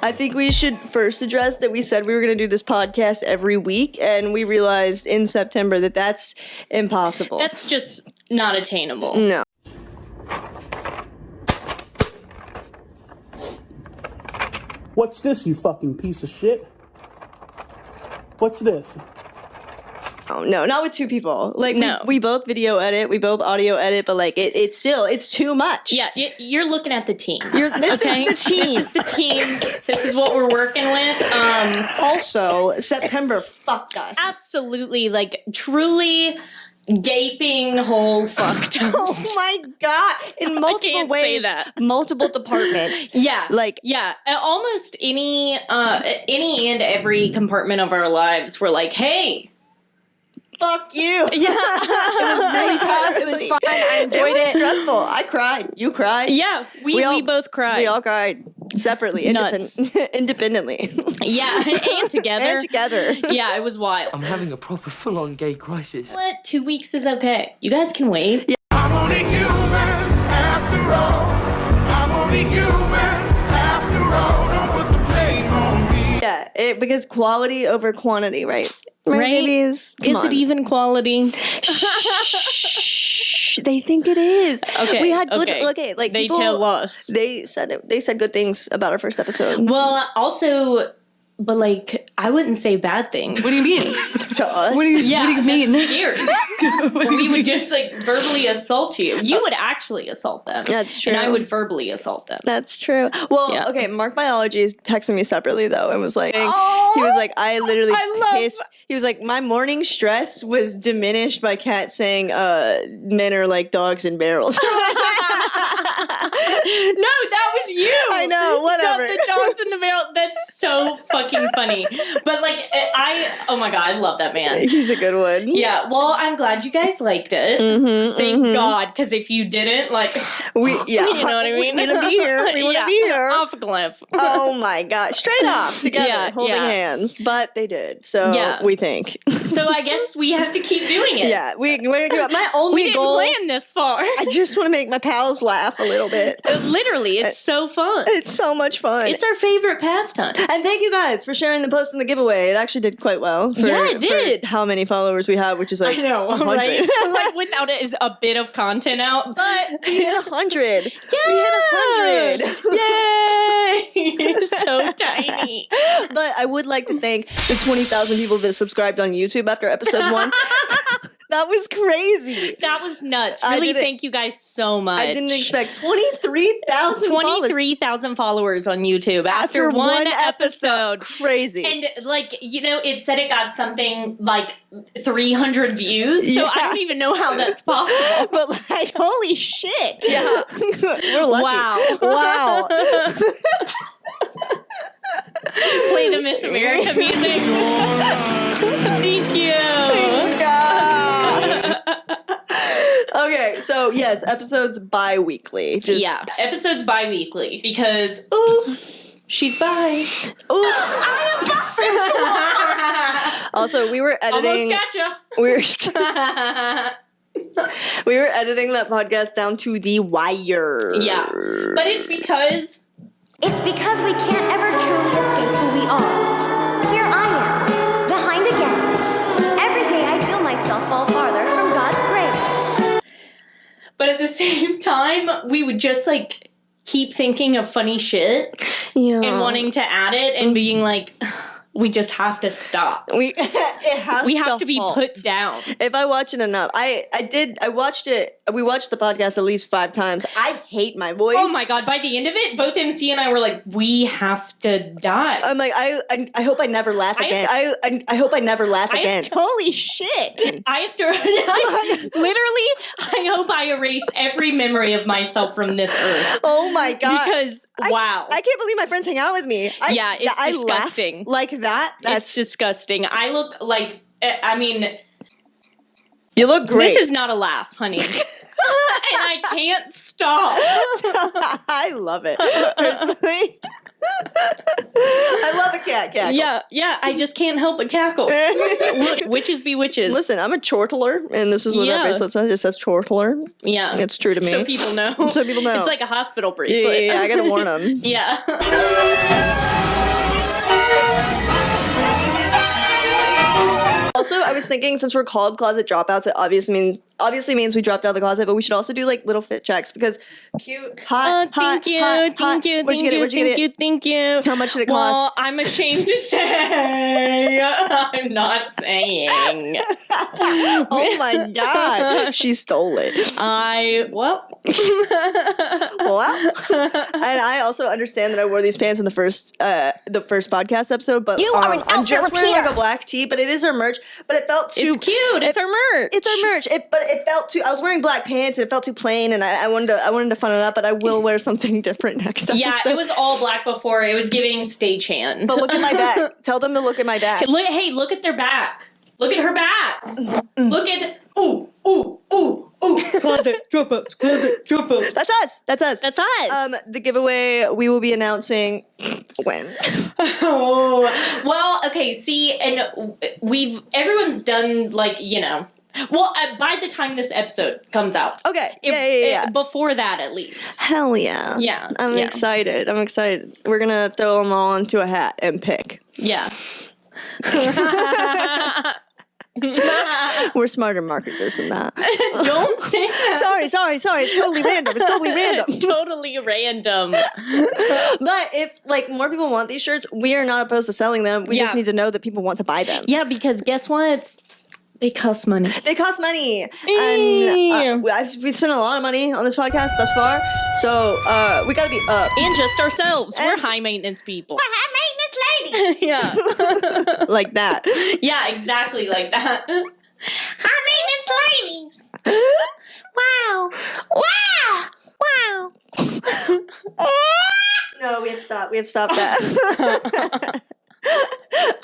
I think we should first address that we said we were going to do this podcast every week, and we realized in September that that's impossible. That's just not attainable. No. What's this, you fucking piece of shit? What's this? Oh, no, not with two people. Like, no. we both video edit, we both audio edit, but like, it's too much. Yeah, you're looking at the team. This is the team. This is the team. This is what we're working with. Also, September fucked us. Absolutely, like, truly gaping hole fucked us. Oh my God. In multiple ways, multiple departments. Yeah. Like, yeah. Almost any and every compartment of our lives were like, hey, fuck you. Yeah. It was really tough. It was fun. I enjoyed it. Stressful. I cried. You cried. Yeah. We both cried. We all cried separately, independently. Yeah, and together. And together. Yeah, it was wild. I'm having a proper full-on gay crisis. What? 2 weeks is okay. You guys can wait. Yeah. I'm only human after all. I'm only human after all. Don't put the blame on me. Yeah, because quality over quantity, right? Right? Babies? Is it even quality? Shh. They think it is. Okay. We had good. Okay. Like they people, tell us. They said it. They said good things about our first episode. Well, also, but like, I wouldn't say bad things. What do you mean? To us. What do you mean? That's scary. We would just like verbally assault you. You would actually assault them. That's true. And I would verbally assault them. That's true. Well, Yeah. okay, Mark Biology is texting me separately though and was like, he was like, I literally pissed. He was like, my morning stress was diminished by Kat saying, men are like dogs in barrels. No, that was you. I know, whatever. The dogs in the barrel. That's so fucking funny. But like, oh my God, I love that man. He's a good one. Yeah, well, I'm glad you guys liked it. Thank God, because if you didn't, like, You know what I mean? We want to be here. We want to be here. Off a cliff. Oh my God. Straight off together, holding yeah. hands. But they did. So we think. So I guess we have to keep doing it. Yeah, we're gonna do it. My only We didn't goal. plan this far. I just want to make my pals laugh a little bit. Literally, it's so fun. It's so much fun. It's our favorite pastime. And thank you guys for sharing the post in the giveaway. It actually did quite well. Yeah, it did. For how many followers we have, which is like I know, 100. right? Like without it is a bit of content out, but we hit 100. Yeah! We hit 100. Yay! So tiny. But I would like to thank the 20,000 people that subscribed on YouTube after episode 1. That was crazy. That was nuts. Really, thank you guys so much. I didn't expect 23,000 followers on YouTube after one episode. Crazy. And like, you know, it said it got something like 300 views. So I don't even know how that's possible. But like, holy shit. Yeah. We're lucky. Wow. Play the Miss America music. Thank you. Thank God. Okay, so yes, episodes bi-weekly. Episodes bi-weekly because she's bi. Ooh. I am Also, we were editing. Almost gotcha. We were editing that podcast down to the wire. Yeah, but it's because we can't ever truly escape who we are. Here I am, behind again. Every day I feel myself fall farther from God's grace. But at the same time, we would just like keep thinking of funny shit and wanting to add it and being like, we just have to stop. We have to be put down. If I watch it enough, I watched it. We watched the podcast at least 5 times. I hate my voice. Oh my God! By the end of it, both MC and I were like, we have to die. I'm like, I hope I never laugh again. I hope I never laugh again. Holy shit! I have to literally. I hope I erase every memory of myself from this earth. Oh my God! Because wow, I can't believe my friends hang out with me. It's disgusting. Laugh like that. That's disgusting. I look like. I mean, you look great. This is not a laugh, honey. And I can't stop. I love it. Personally. I love a cat cackle. Yeah, I just can't help but cackle. Look, witches be witches. Listen, I'm a chortler, and this is what that bracelet says. It says chortler. Yeah. It's true to me. So people know. It's like a hospital bracelet. Yeah, I gotta warn them. Yeah. Also, I was thinking, since we're called Closet Dropouts, it obviously means we dropped out of the closet, but we should also do like little fit checks because cute, hot, thank you. Where'd you get it? Thank you. How much did it cost? Well, I'm ashamed to say I'm not saying. Oh my god, she stole it. Well. And I also understand that I wore these pants in the first podcast episode, but You are an I'm outfit just wearing repeater. like a black tee, but it is our merch. But it felt too. It's cute. It's our merch. It's our merch. But it felt too. I was wearing black pants, and it felt too plain, and I wanted to fun it up. But I will wear something different next episode. Yeah, it was all black before. It was giving stagehand. But look at my back. Tell them to look at my back. Hey, look at their back. Look at her back. Look at ooh. Closet dropouts. That's us. That's us. The giveaway we will be announcing when. Oh, well, okay. See, and everyone's done Well, by the time this episode comes out, Okay. Yeah. Before that, at least. Hell yeah. Yeah. I'm excited. We're gonna throw them all into a hat and pick. Yeah. We're smarter marketers than that. Don't say that. Sorry. It's totally random. It's totally random. But if more people want these shirts, we are not opposed to selling them. We just need to know that people want to buy them. Yeah, because guess what? They cost money. And we spent a lot of money on this podcast thus far, so we gotta be up. And just ourselves. We're high maintenance people. We're high maintenance ladies. Yeah. Like that. Yeah, exactly like that. High maintenance ladies. Wow. No, we have to stop that.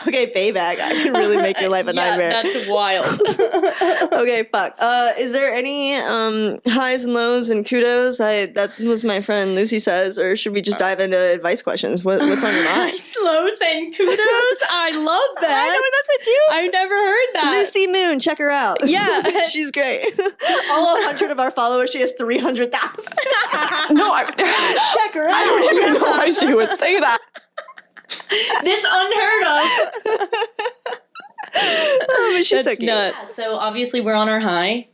Okay, payback. I can really make your life a nightmare. That's wild. Okay, fuck. Is there any highs and lows and kudos? That was my friend Lucy says, or should we just dive into advice questions? What's on your mind? Slows and kudos. I love that. I know, that's so cute. I've never heard that. Lucy Moon, check her out. Yeah. She's great. All 100 of our followers, she has 300,000. No, Check her out. I don't even know why she would say that. This unheard of. Oh, but she's That's so cute. nuts. Yeah, so obviously we're on our high.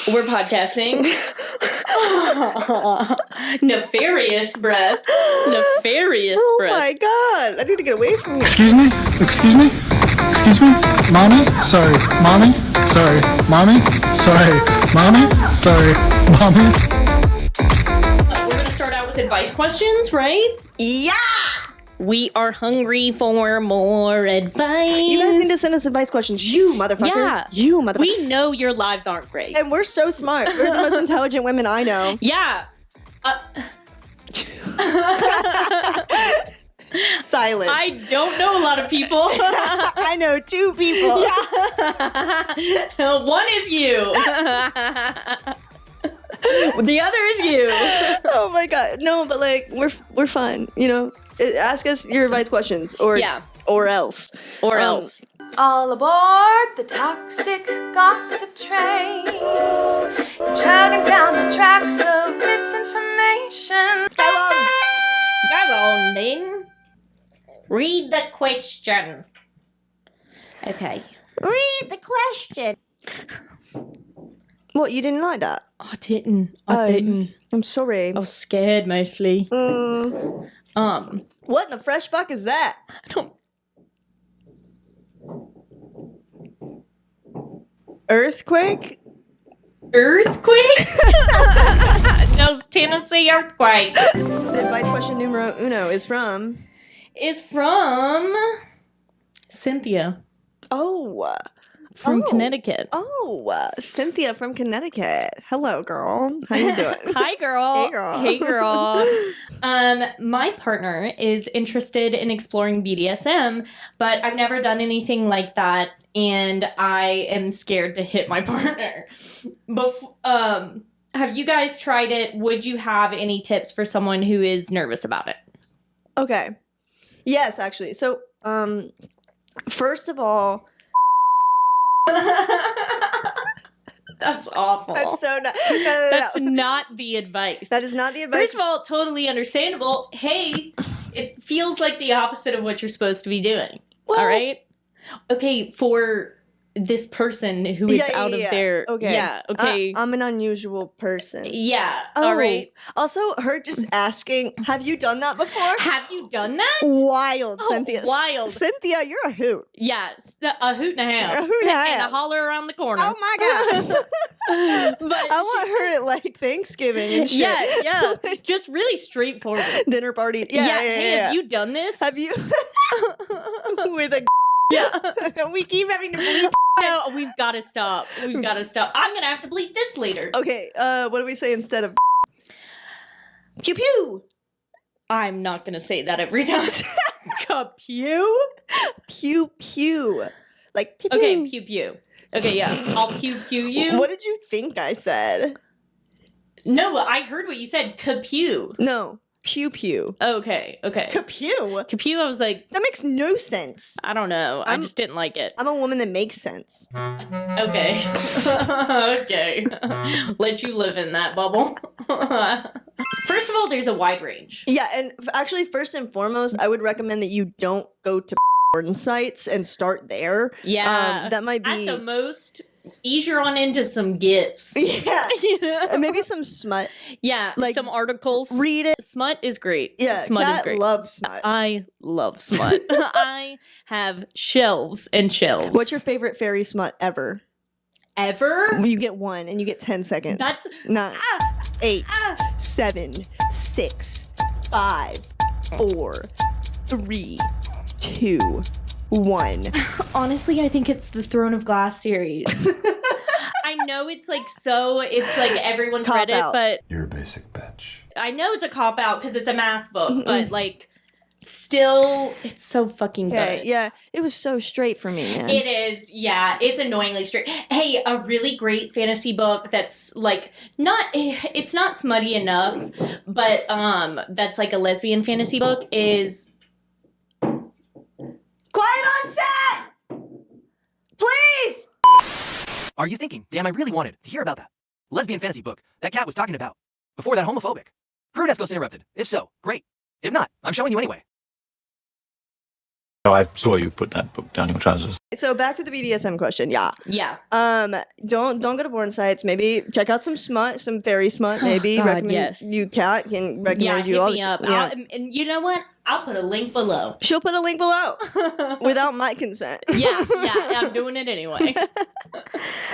We're podcasting. Nefarious breath. Nefarious breath. Oh my god. I need to get away from you. Excuse me? Mommy? Sorry. Mommy? Sorry. Mommy? Sorry. Mommy? Sorry. Mommy? We're going to start out with advice questions, right? Yeah! We are hungry for more advice. You guys need to send us advice questions. You motherfucker. Yeah. You motherfucker. We know your lives aren't great. And we're so smart. We're the most intelligent women I know. Yeah. Silence. I don't know a lot of people. I know 2 people. One is you. The other is you. Oh my god. No, but we're fun. Ask us your advice questions or else. Or else. All aboard the toxic gossip train. You're chugging down the tracks of misinformation. Go on then. Read the question. Okay. Read the question. What, you didn't like that? I didn't. I'm sorry. I was scared mostly. What in the fresh fuck is that? I don't. Earthquake? Earthquake? Those Tennessee earthquakes. Advice question numero uno is from Cynthia. Oh. From Connecticut. Oh, Cynthia from Connecticut. Hello, girl. How you doing? Hi, girl. Hey, girl. Hey, girl. My partner is interested in exploring BDSM, but I've never done anything like that, and I am scared to hit my partner. Have you guys tried it? Would you have any tips for someone who is nervous about it? Okay. Yes, actually. So, first of all, that's awful. that's so not. That's not the advice. That is not the advice. First of all, totally understandable. Hey, it feels like the opposite of what you're supposed to be doing. Well, all right? Okay, for this person who is out of their... Okay. Yeah, okay. I'm an unusual person. Yeah, Oh, all right. Also, her just asking, have you done that before? Have you done that? Wild, Oh, Cynthia. wild. Cynthia, you're a hoot. Yeah, a hoot and a half. A hoot and a half. And a holler around the corner. Oh my God. But I want her at like Thanksgiving and shit. Yeah. Just really straightforward. Dinner party. Hey, have you done this? Have you? With a. Yeah. We keep having to bleep. No, we've got to stop. We've got to stop. I'm going to have to bleep this later. Okay, what do we say instead of pew pew? I'm not going to say that every time. Pew? Pew pew. Like pew pew. Okay, pew pew. Okay, yeah. I'll pew pew you. What did you think I said? No, I heard what you said. Kapew. No. Pew pew. Okay. Kapew? Kapew, I was like, That makes no sense. I don't know. I just didn't like it. I'm a woman that makes sense. Okay. Okay. Let you live in that bubble. First of all, there's a wide range. Yeah, and actually, first and foremost, I would recommend that you don't go to porn sites and start there. Yeah. That might be... At the most, ease your on into some GIFs. Yeah. You know? And maybe some smut. Yeah, Like, some articles. Read it. Smut is great. Yeah, Smut is Kat great. loves smut. I love smut. I have shelves and shelves. What's your favorite fairy smut ever? Ever? You get one, and you get 10 seconds. That's 9, 8, 7, 6, 5, 4, 3, 2, 1. Honestly, I think it's the Throne of Glass series. I know it's like everyone's read it, Cop-out. but You're a basic bitch. I know it's a cop out because it's a math book, but like still, it's so fucking good. Okay, yeah, it was so straight for me, man. It is, yeah. It's annoyingly straight. Hey, a really great fantasy book that's like it's not smutty enough, but that's like a lesbian fantasy book is Quiet on set! Please! Are you thinking, damn, I really wanted to hear about that lesbian fantasy book that Kat was talking about before that homophobic? Prudescos interrupted. If so, great. If not, I'm showing you anyway. Oh, I saw you put that book down your trousers. So back to the BDSM question, yeah. Yeah. Don't go to porn sites. Maybe check out some smut, some fairy smut. Maybe God, recommend yes. you Kat can recommend you hit all. me up. Yeah. And you know what? I'll put a link below. She'll put a link below without my consent. Yeah, I'm doing it anyway.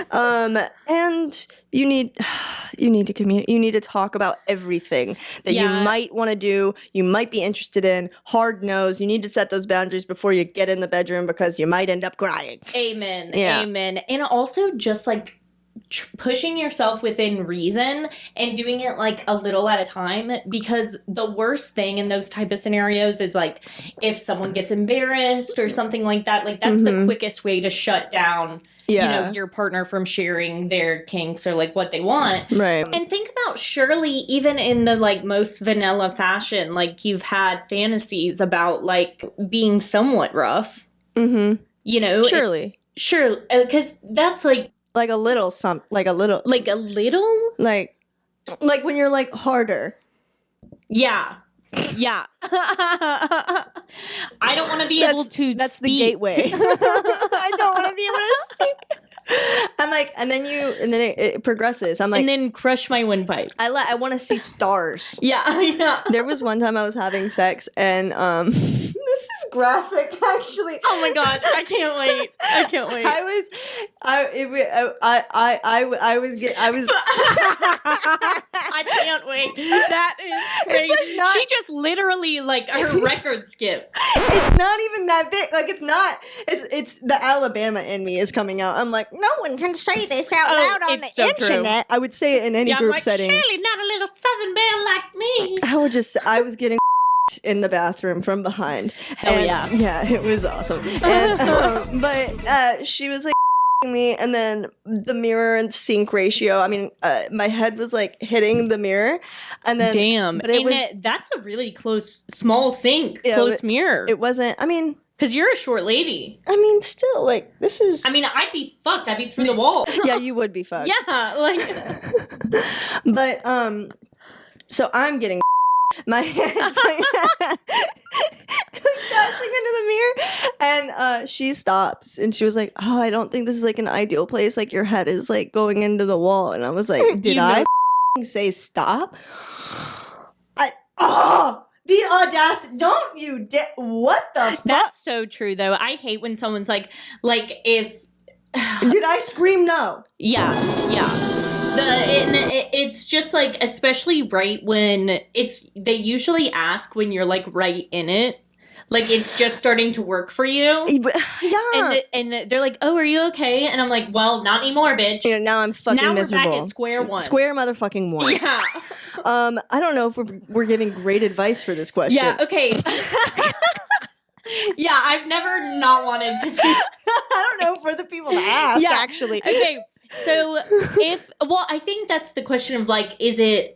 And you need to communicate. You need to talk about everything that you might want to do, you might be interested in. Hard nose. You need to set those boundaries before you get in the bedroom because you might end up crying. Amen. Yeah. Amen. And also just like pushing yourself within reason and doing it like a little at a time, because the worst thing in those type of scenarios is like if someone gets embarrassed or something like that, like that's the quickest way to shut down your partner from sharing their kinks or like what they want. Right. And think about, surely even in the like most vanilla fashion, like you've had fantasies about like being somewhat rough. Mm-hmm. You know? Surely. Sure. Because that's like a little like a little? like when you're like harder. Yeah. I don't want to be able to That's speak. the gateway. I don't want to be able to speak. I'm like, and then it progresses. I'm like, and then crush my windpipe. I want to see stars. Yeah. There was one time I was having sex, and this is graphic, actually. Oh my god, I can't wait. I can't wait. That is crazy. Like she just literally like her record skip. It's not even that big. Like it's not. It's the Alabama in me is coming out. I'm like, no one can say this out loud on the internet. True. I would say it in any group setting. Surely not a little Southern belle like me. I was getting in the bathroom from behind. Hell yeah. Yeah, it was awesome. And, but she was like, me, and then the mirror and sync ratio. I mean, my head was like hitting the mirror, and then damn, but it was that's a really small sync, Yeah, close mirror. It wasn't. I mean, because you're a short lady. I mean, still, like, this is. I mean, I'd be fucked. I'd be through the wall. Yeah, you would be fucked. Yeah, like. But so I'm getting. My hands like dancing into the mirror, and she stops, and she was like, "Oh, I don't think this is like an ideal place. Like your head is like going into the wall." And I was like, "Did I say stop?" The audacity! Don't you what the fuck? That's so true, though. I hate when someone's like if. Did I scream no? Yeah. It's just like, especially right when they usually ask when you're like right in it, like it's just starting to work for you. Yeah. And they're like, "Oh, are you okay?" And I'm like, "Well, not anymore, bitch." Yeah, now I'm fucking miserable. Now we're back at square one. Square motherfucking one. Yeah. I don't know if we're giving great advice for this question. Yeah. Okay. Yeah, I've never not wanted to be. I don't know for the people to ask. Yeah. Actually. Okay. So I think that's the question of like,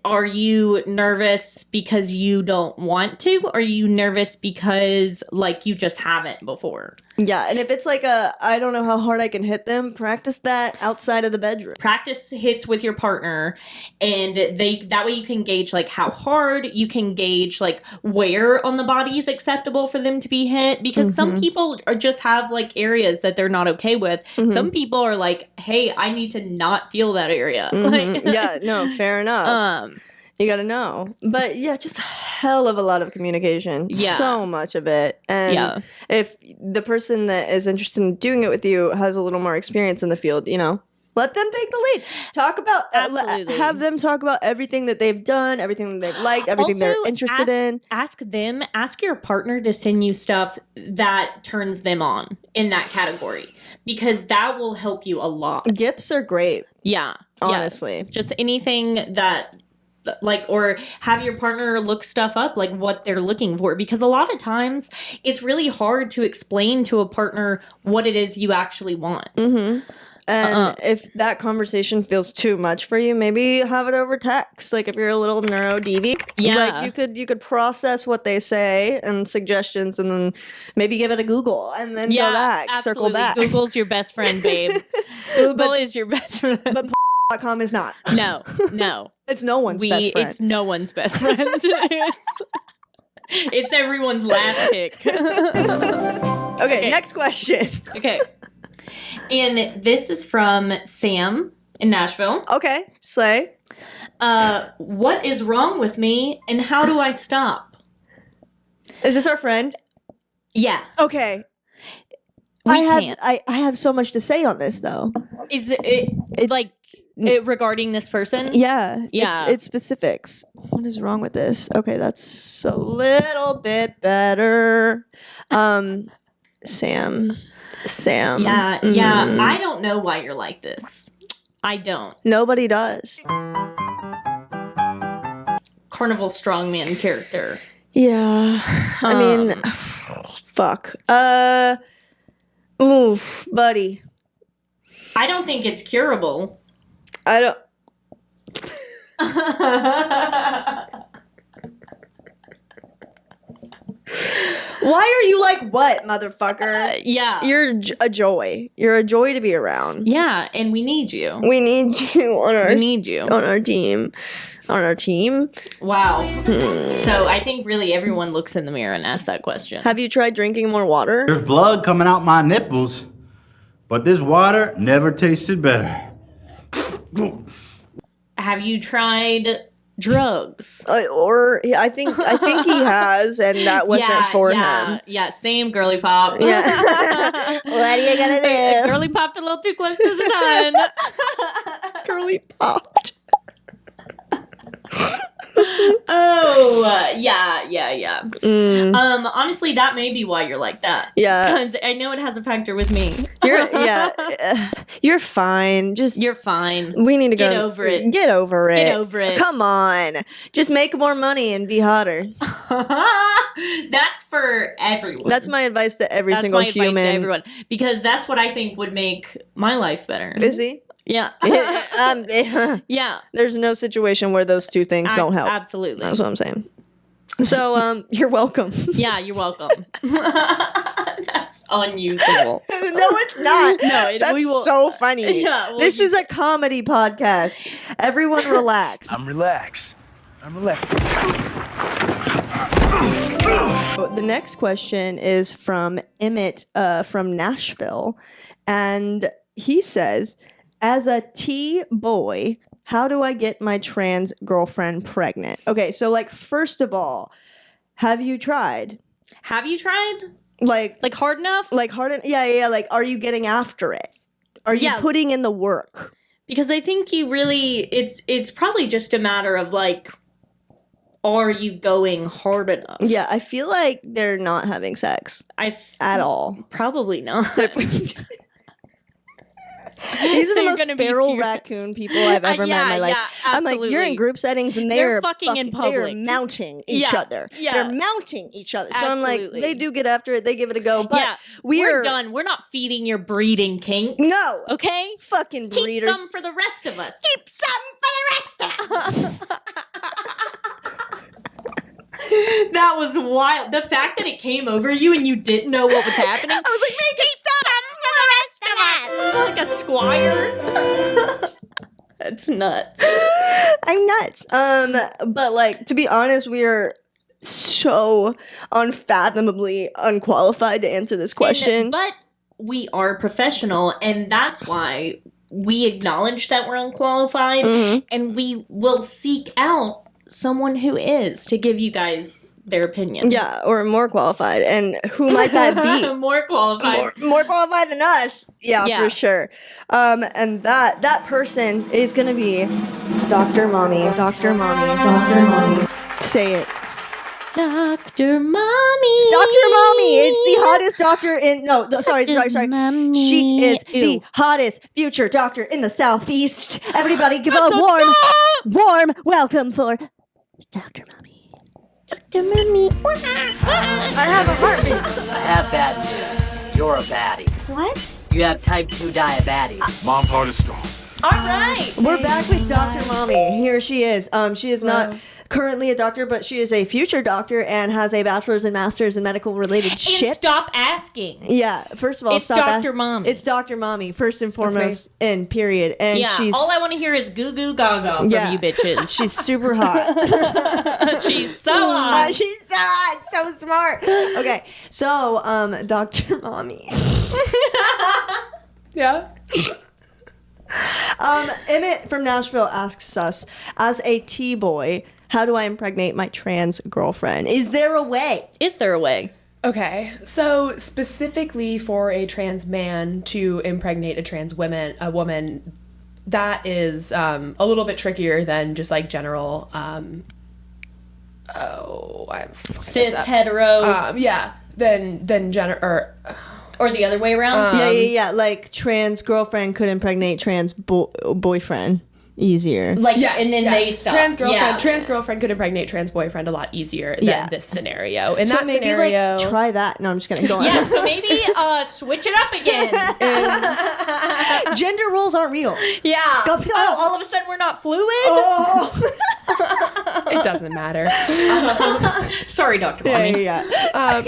are you nervous because you don't want to? Or are you nervous because like you just haven't before? Yeah, and if it's like I don't know how hard I can hit them, practice that outside of the bedroom. Practice hits with your partner, and that way you can gauge like how hard, you can gauge like where on the body is acceptable for them to be hit, because some people just have like areas that they're not okay with. Some people are like, "Hey, I need to not feel that area." Like, yeah, no, fair enough. You gotta know. But yeah, just a hell of a lot of communication. Yeah. So much of it. And if the person that is interested in doing it with you has a little more experience in the field, let them take the lead. Talk about, have them talk about everything that they've done, everything that they've liked, everything they're interested in. Ask your partner to send you stuff that turns them on in that category, because that will help you a lot. Gifts are great. Yeah. Honestly. Yeah. Just anything that, like, or have your partner look stuff up, like what they're looking for, because a lot of times it's really hard to explain to a partner what it is you actually want. And if that conversation feels too much for you, maybe have it over text. Like if you're a little neuro DV, like you could process what they say and suggestions, and then maybe give it a Google and then go back, circle back. Google's your best friend, babe. Google is your best friend. But .com is not. No. It's no one's best friend. It's no one's best friend. It's everyone's last pick. Okay, next question. Okay. And this is from Sam in Nashville. Okay, slay. What is wrong with me and how do I stop? Is this our friend? Yeah. Okay. I have so much to say on this though. Is it like regarding this person? Yeah. Yeah. It's specifics. What is wrong with this? Okay, that's a little bit better. Sam. Yeah. I don't know why you're like this. I don't. Nobody does. Carnival strongman character. Yeah. I mean, fuck. Oof, buddy. I don't think it's curable. I don't. Why are you like what, motherfucker? Yeah. You're a joy. You're a joy to be around. Yeah, and we need you. We need you on our team. On our team. Wow. So I think really everyone looks in the mirror and asks that question. Have you tried drinking more water? There's blood coming out my nipples, but this water never tasted better. Have you tried drugs? I think he has, and that wasn't for him. Yeah, same girly pop. Yeah. What are you gonna do? Girly popped a little too close to the sun. Girly popped. Oh, yeah. Honestly, that may be why you're like that. Yeah. Because I know it has a factor with me. You're fine. You're fine. We need to Get go. over it. Get over it. Get over it. Come on. Just make more money and be hotter. That's for everyone. That's my advice to every single That's my human. advice to everyone. Because that's what I think would make my life better. Is he? Yeah. Yeah. There's no situation where those two things don't help. Absolutely. That's what I'm saying. So, you're welcome. Yeah, you're welcome. That's unusable. No, it's not. No, That's so funny. Yeah, well, this is a comedy podcast. Everyone relax. I'm relaxed. The next question is from Emmett from Nashville. And he says, as a T-boy, how do I get my trans girlfriend pregnant? Okay, so like, first of all, have you tried? Have you tried? Like hard enough? Yeah. Like, are you getting after it? Are you putting in the work? Because I think you really, it's probably just a matter of like, are you going hard enough? Yeah, I feel like they're not having sex at all. Probably not. These are the most feral raccoon people I've ever met in my life. I'm like, you're in group settings and they're fucking in public. They're mounting each other. Yeah. They're mounting each other. So Absolutely. I'm like, they do get after it. They give it a go. But Yeah, we're done. We're not feeding your breeding kink. No. Okay? Fucking breeders. Keep some for the rest of us. Keep some for the rest of us. That was wild. The fact that it came over you and you didn't know what was happening. I was like, make it stop for the rest of us. Like a squire. That's nuts. I'm nuts. But like, to be honest, we are so unfathomably unqualified to answer this question. But we are professional, and that's why we acknowledge that we're unqualified, and we will seek out someone who is to give you guys their opinion. Yeah, or more qualified. And who might that be? More qualified. More qualified than us. Yeah, for sure. And that person is going to be Dr. Mommy. Dr. Mommy. Dr. Mommy. Say it. Dr. Mommy. Dr. Mommy. It's the hottest doctor in... sorry. She is the hottest future doctor in the Southeast. Everybody give a warm welcome for Dr. Mommy. Dr. Mommy. I have a heartbeat. I have bad news. You're a baddie. What? You have type 2 diabetes. Mom's heart is strong. All right. We're back with Dr. Mommy. Here she is. She is not currently a doctor, but she is a future doctor and has a bachelor's and master's in medical related shit. And stop asking. Yeah, first of all, It's Dr. Mommy. It's Dr. Mommy, first and foremost, and period. And she's all I want to hear is goo goo gaga from you bitches. She's super hot. She's so hot. She's so hot, so smart. Okay, so Dr. Mommy. Yeah. Emmett from Nashville asks us, as a T-boy, how do I impregnate my trans girlfriend? Is there a way? Is there a way? Okay, so specifically for a trans man to impregnate a trans woman, that is a little bit trickier than just like general. Cis hetero. Than gender or the other way around. Yeah. Like trans girlfriend could impregnate trans boyfriend easier. Like they stop. Trans girlfriend could impregnate trans boyfriend a lot easier than this scenario. In so that maybe scenario, like try that. No, I'm just gonna go on. Yeah, so maybe switch it up again. Gender roles aren't real. Yeah. All of a sudden we're not fluid. it doesn't matter. Sorry, Dr. Mommy. Yeah. But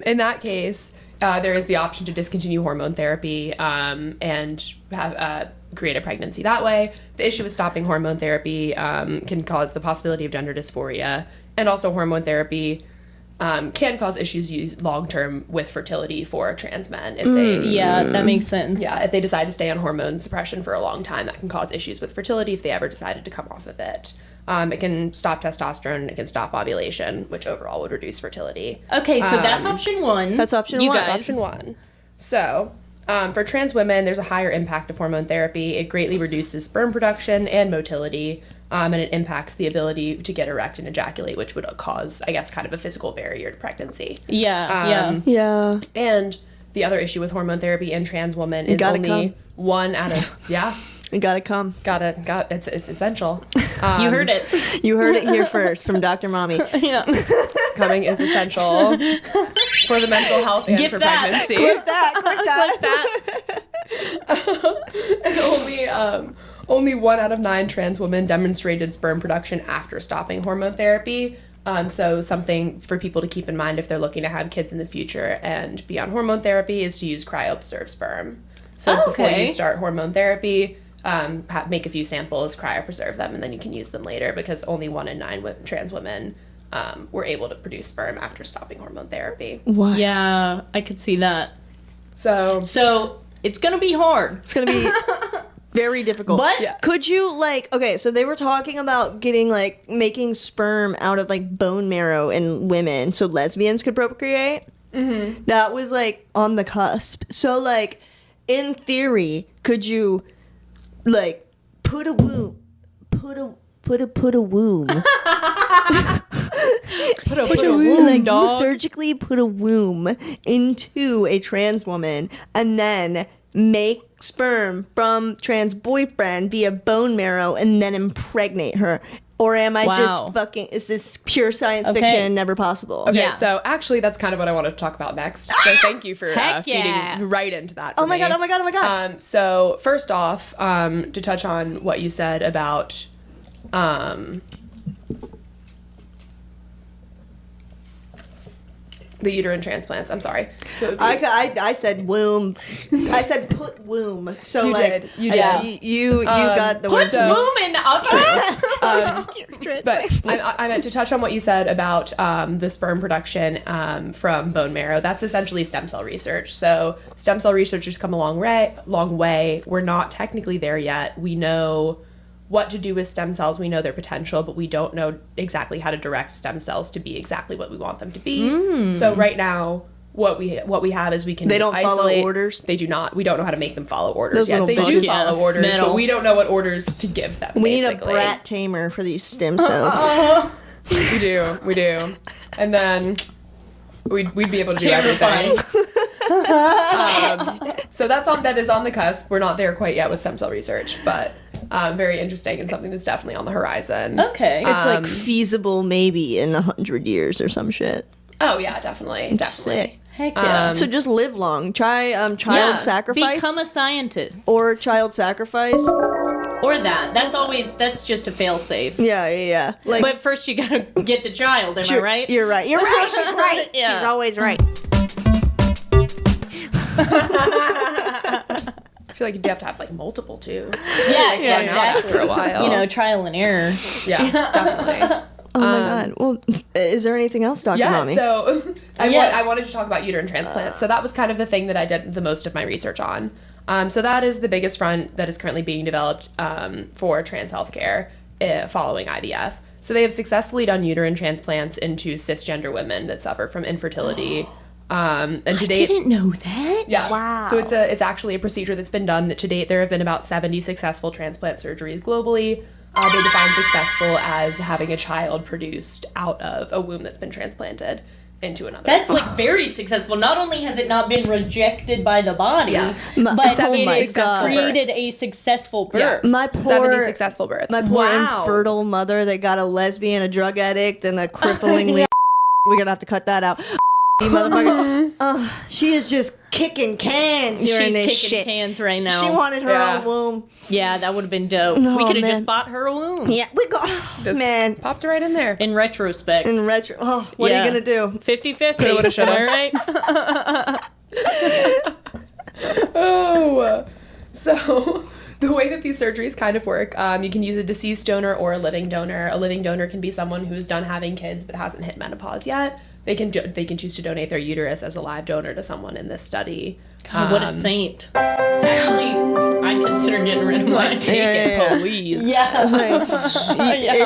in that case, there is the option to discontinue hormone therapy and have create a pregnancy that way. The issue with stopping hormone therapy can cause the possibility of gender dysphoria, and also hormone therapy can cause issues used long-term with fertility for trans men. If they, that makes sense. Yeah, if they decide to stay on hormone suppression for a long time, that can cause issues with fertility if they ever decided to come off of it. It can stop testosterone, it can stop ovulation, which overall would reduce fertility. Okay, so that's option one. That's option one. Guys. That's option one. So, for trans women, there's a higher impact of hormone therapy. It greatly reduces sperm production and motility, and it impacts the ability to get erect and ejaculate, which would cause, I guess, kind of a physical barrier to pregnancy. Yeah. And the other issue with hormone therapy in trans women is only one out of You gotta come. It's essential. You heard it. You heard it here first from Dr. Mommy. Yeah. Coming is essential for the mental health and for pregnancy. Click that. And only 1 out of 9 trans women demonstrated sperm production after stopping hormone therapy. So something for people to keep in mind if they're looking to have kids in the future and be on hormone therapy is to use cryopreserved sperm. So before you start hormone therapy, make a few samples, cryopreserve them, and then you can use them later, because only 1 in 9 trans women were able to produce sperm after stopping hormone therapy. What? Yeah, I could see that. So it's gonna be hard. It's gonna be very difficult. But could you so they were talking about getting making sperm out of bone marrow in women so lesbians could procreate. Mm-hmm. That was on the cusp. So in theory, could you put a womb surgically put a womb into a trans woman and then make sperm from trans boyfriend via bone marrow and then impregnate her? Or am I just fucking, is this pure science fiction, never possible? Okay, so actually that's kind of what I wanted to talk about next. So thank you for feeding right into that for me. Oh my god. So first off, to touch on what you said about the uterine transplants. I'm sorry. So I said womb. I said put womb. So you did. You got the word. Put womb in. But I meant to touch on what you said about the sperm production from bone marrow. That's essentially stem cell research. So stem cell research has come a long way. We're not technically there yet. We know what to do with stem cells. We know their potential, but we don't know exactly how to direct stem cells to be exactly what we want them to be. So right now, what we have is we can They don't isolate. follow orders? They do not. We don't know how to make them follow orders Those yet. They little do fuckers. follow orders, Metal. but we don't know what orders to give them. We need a basically. brat tamer for these stem cells. We do. And then we'd be able to do everything. So that is on the cusp. We're not there quite yet with stem cell research, but very interesting and something that's definitely on the horizon. Okay. It's feasible maybe in 100 years or some shit. Oh yeah, definitely. Sick. Heck yeah. So just live long. Try child sacrifice. Become a scientist. Or child sacrifice. Or that's just a fail safe. Yeah. But first you gotta get the child, am I right? You're right. She's right. Yeah. She's always right. I feel like you'd have to have multiple too. Yeah, exactly. After a while. Trial and error. Yeah, definitely. Oh my god. Well, is there anything else, Dr. Mommy? So I wanted to talk about uterine transplants. So that was kind of the thing that I did the most of my research on. So that is the biggest front that is currently being developed for trans healthcare following IVF. So they have successfully done uterine transplants into cisgender women that suffer from infertility. And to date, I didn't know that. Yeah. Wow. So it's actually a procedure that's been done. That to date there have been about 70 successful transplant surgeries globally. They define successful as having a child produced out of a womb that's been transplanted into another. That's very successful. Not only has it not been rejected by the body, but it has created a successful birth. Yeah. My poor 70 successful births. My poor infertile mother that got a lesbian, a drug addict, and a cripplingly we're gonna have to cut that out. Motherfucker. She is just kicking cans during this kicking shit. cans right now. She wanted her own womb. Yeah, that would have been dope. No, we could have man. just bought her a womb. Yeah, we go. Just man, popped right in there. In retrospect. What are you gonna do? 50-50. Coulda, woulda, shoulda. All right. So the way that these surgeries kind of work, you can use a deceased donor or a living donor. A living donor can be someone who's done having kids but hasn't hit menopause yet. They can choose to donate their uterus as a live donor to someone in this study. God, what a saint. Actually, I'd consider getting rid of mine. Take it, please. Yeah.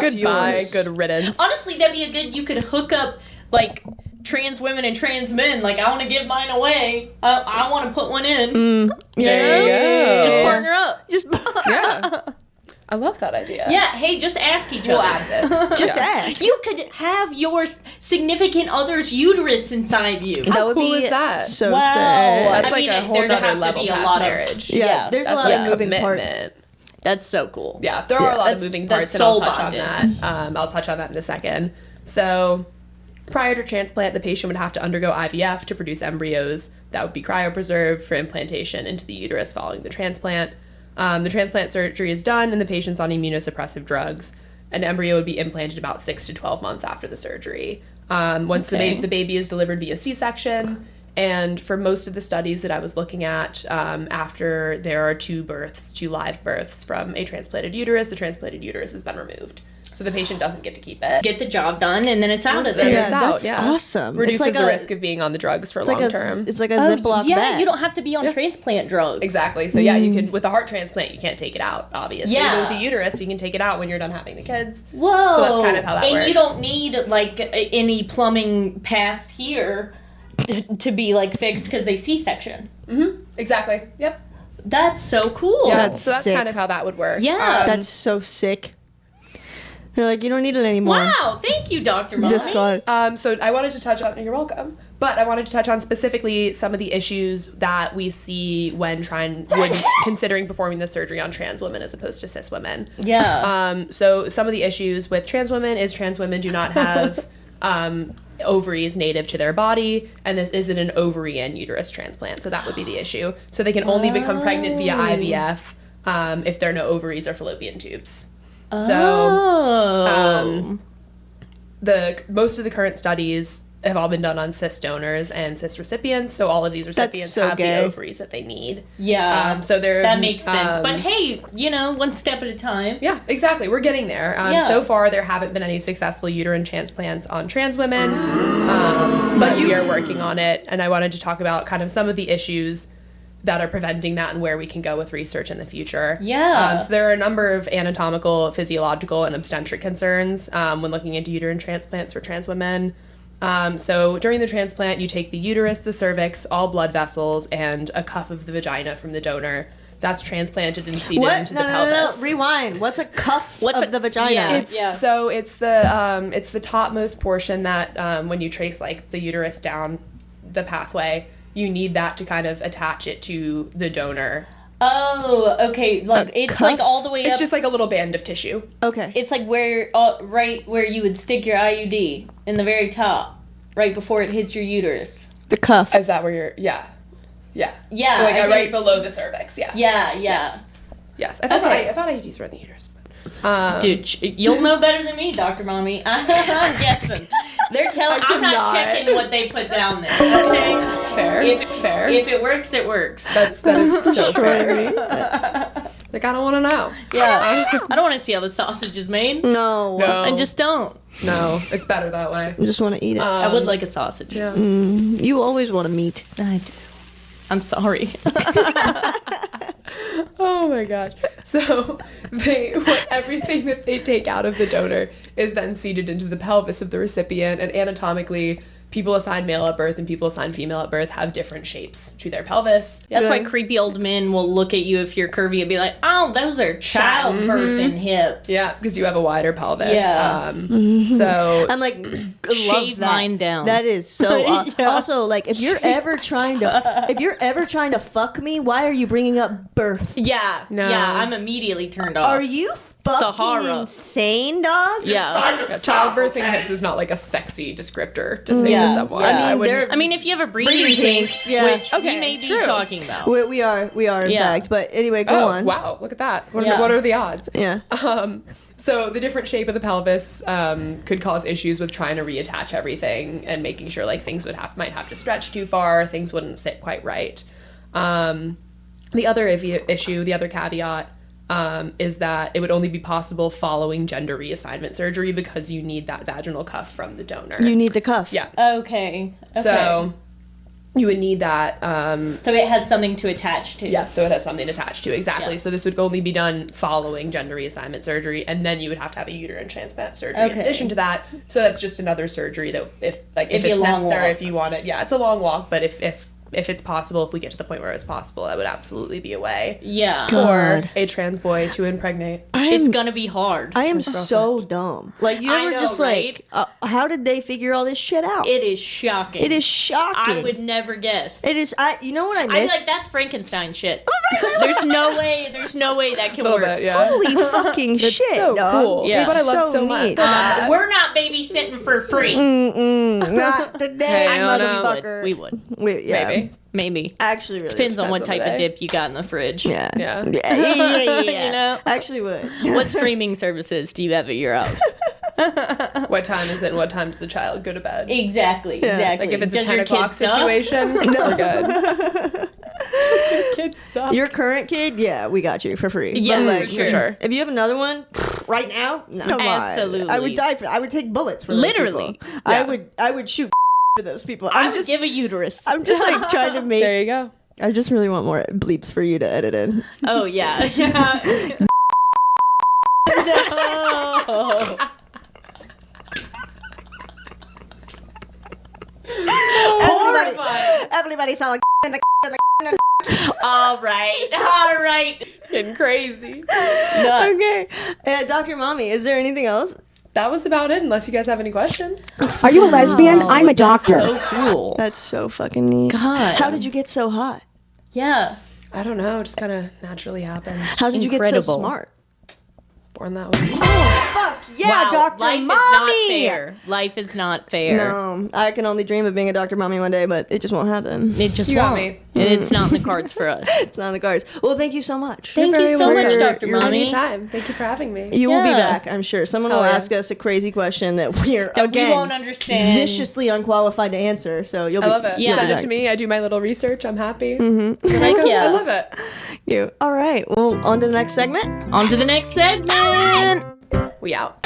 Goodbye, good riddance. Honestly, that'd be you could hook up, trans women and trans men. I want to give mine away. I want to put one in. There you go. Just partner up. Yeah. I love that idea. Yeah, hey, just ask each other. We'll add this. Just ask. You could have your significant other's uterus inside you. How cool is that? So wow. sad. That's a whole there'd nother have to level be a past lot marriage. Yeah, there's a lot of moving commitment. parts. That's so cool. Yeah, there are a lot of That's- moving that's parts, and I'll soul touch bonding. on that. I'll touch on that in a second. So, prior to transplant, the patient would have to undergo IVF to produce embryos that would be cryopreserved for implantation into the uterus following the transplant. The transplant surgery is done, and the patient's on immunosuppressive drugs. An embryo would be implanted about 6 to 12 months after the surgery. Once the baby is delivered via C-section, and for most of the studies that I was looking at, after there are 2 live births from a transplanted uterus, the transplanted uterus is then removed. So the patient doesn't get to keep it. Get the job done, and then it's out of there. It's out, that's awesome. Reduces It's like the a- risk of being on the drugs for It's long like term. it's like a Ziploc yeah, bag. you don't have to be on transplant drugs. Exactly. So yeah, you can, with a heart transplant, you can't take it out, obviously. Yeah. But with a uterus, you can take it out when you're done having the kids. Whoa. So that's kind of how that works. And you don't need, like, any plumbing past here to be, like, fixed because they C-section. Mm-hmm. Exactly. Yep. That's so cool. Yeah. That's so that's sick. kind of how that would work. Yeah. That's so sick. They're like, you don't need it anymore. Wow, thank you, Dr. Mommy. Discard. So I wanted to touch on, you're welcome, but I wanted to touch on specifically some of the issues that we see when considering performing the surgery on trans women as opposed to cis women. Yeah. So some of the issues with trans women is trans women do not have ovaries native to their body, and this isn't an ovary and uterus transplant, so that would be the issue. So they can only become pregnant via IVF if there are no ovaries or fallopian tubes. So, most of the current studies have all been done on cis donors and cis recipients. So all of these recipients so have gay. the ovaries that they need. Yeah. So they're that makes sense. But hey, one step at a time. Yeah, exactly. We're getting there. So far, there haven't been any successful uterine transplants on trans women, but we are working on it. And I wanted to talk about kind of some of the issues that are preventing that and where we can go with research in the future. Yeah. So there are a number of anatomical, physiological, and obstetric concerns when looking into uterine transplants for trans women. So during the transplant, you take the uterus, the cervix, all blood vessels, and a cuff of the vagina from the donor. That's transplanted and seeded into the pelvis. No. Rewind. What's a cuff of the vagina? So it's the topmost portion that when you trace like the uterus down the pathway, you need that to kind of attach it to the donor. Oh, okay. Like it's cuff? like all the way up. It's just like a little band of tissue. Okay. It's like where right where you would stick your IUD in the very top, right before it hits your uterus. The cuff. Is that where you're? Yeah. Yeah. Like I right think below the cervix. Yeah. Yeah. Yes. I thought IUDs were in the uterus. Dude, you'll know better than me, Dr. Mommy. I'm guessing. They're telling. I'm not checking what they put down there. Okay. Fair. If it works, it works. That is so fair. Like I don't want to know. Yeah. I don't want to see how the sausage is made. No. I just don't. No, it's better that way. I just want to eat it. I would like a sausage. Yeah. You always want to meat. I do. I'm sorry. Oh my gosh. So everything that they take out of the donor is then seeded into the pelvis of the recipient, and anatomically, people assigned male at birth and people assigned female at birth have different shapes to their pelvis. That's why creepy old men will look at you if you're curvy and be like, oh, those are childbirthing hips. Yeah, because you have a wider pelvis. Yeah. So I'm like, shave mine down. That is so. Also, like, if you're ever trying to fuck me, why are you bringing up birth? Yeah. No. Yeah, I'm immediately turned off. Are you fucking Sahara. insane, dog? Yeah. Childbirthing hips is not like a sexy descriptor to say to someone. Yeah. I I mean, if you have a breathing tank, which we may be talking about. We are in fact. But anyway, go on. Wow, look at that. What are the odds? Yeah. So the different shape of the pelvis could cause issues with trying to reattach everything and making sure like things might have to stretch too far, things wouldn't sit quite right. The other issue, the other caveat, is that it would only be possible following gender reassignment surgery because you need that vaginal cuff from the donor. You need the cuff. Yeah. Okay. So you would need that. So it has something to attach to. Yeah, so it has something attached to, exactly. Yeah. So this would only be done following gender reassignment surgery, and then you would have to have a uterine transplant surgery in addition to that. So that's just another surgery that if it's a long necessary, walk. if you want it. Yeah, it's a long walk, but if if it's possible, if we get to the point where it's possible, that would absolutely be a way. Yeah. For a trans boy to impregnate. It's gonna be hard. I am so dumb. Like, you ever just like, how did they figure all this shit out? It is shocking. It is shocking. I would never guess. It is. You know what I miss? I'm like, that's Frankenstein shit. There's no way that can work. Bit, yeah. Holy fucking That's shit, so dog. cool. Yeah. That's what I love so neat. much. We're not babysitting for free. Not today, Hey, I don't know. motherfucker. We would. Maybe. Actually, really Depends on what type of someday. dip you got in the fridge. Yeah. Yeah. You know? Actually would. What streaming services do you have at your house? What time is it and what time does the child go to bed? Exactly. Like if it's a 10 o'clock situation, we're good. Does your kid suck? Your current kid, yeah, we got you for free. Yeah, But, like, for sure. If you have another one right now, no, come on. Absolutely. I would die for. I would take bullets for those Literally. people. Yeah. I would shoot for those people. I would give a uterus. I'm just like trying to make. There you go. I just really want more bleeps for you to edit in. Oh yeah. Yeah. No. Horrifying. Everybody saw like. All right. Getting crazy. Nuts. Okay. Dr. Mommy, is there anything else? That was about it, unless you guys have any questions. Are you a lesbian? I'm a doctor. So cool. That's so fucking neat. God. How did you get so hot? Yeah. I don't know, it just kind of naturally happened. How did you get so smart? Born that way. Oh, fuck. Yeah, Wow, Dr. life Mommy. is not fair. Life is not fair. No, I can only dream of being a Dr. Mommy one day, but it just won't happen. It just You got won't. me. It's not in the cards for us. It's not in the cards. Well, thank you so much. Thank you so much, Dr. Mommy. Anytime. Thank you for having me. You will be Yeah. back, I'm sure. Someone will Hell yeah. ask us a crazy question that we're That again we won't understand. viciously unqualified to answer. So you'll I be. love it. Yeah. Send it to me. I do my little research. I'm happy. Thank I you. love it. You. All right. Well, on to the next segment. On to the next segment. We out.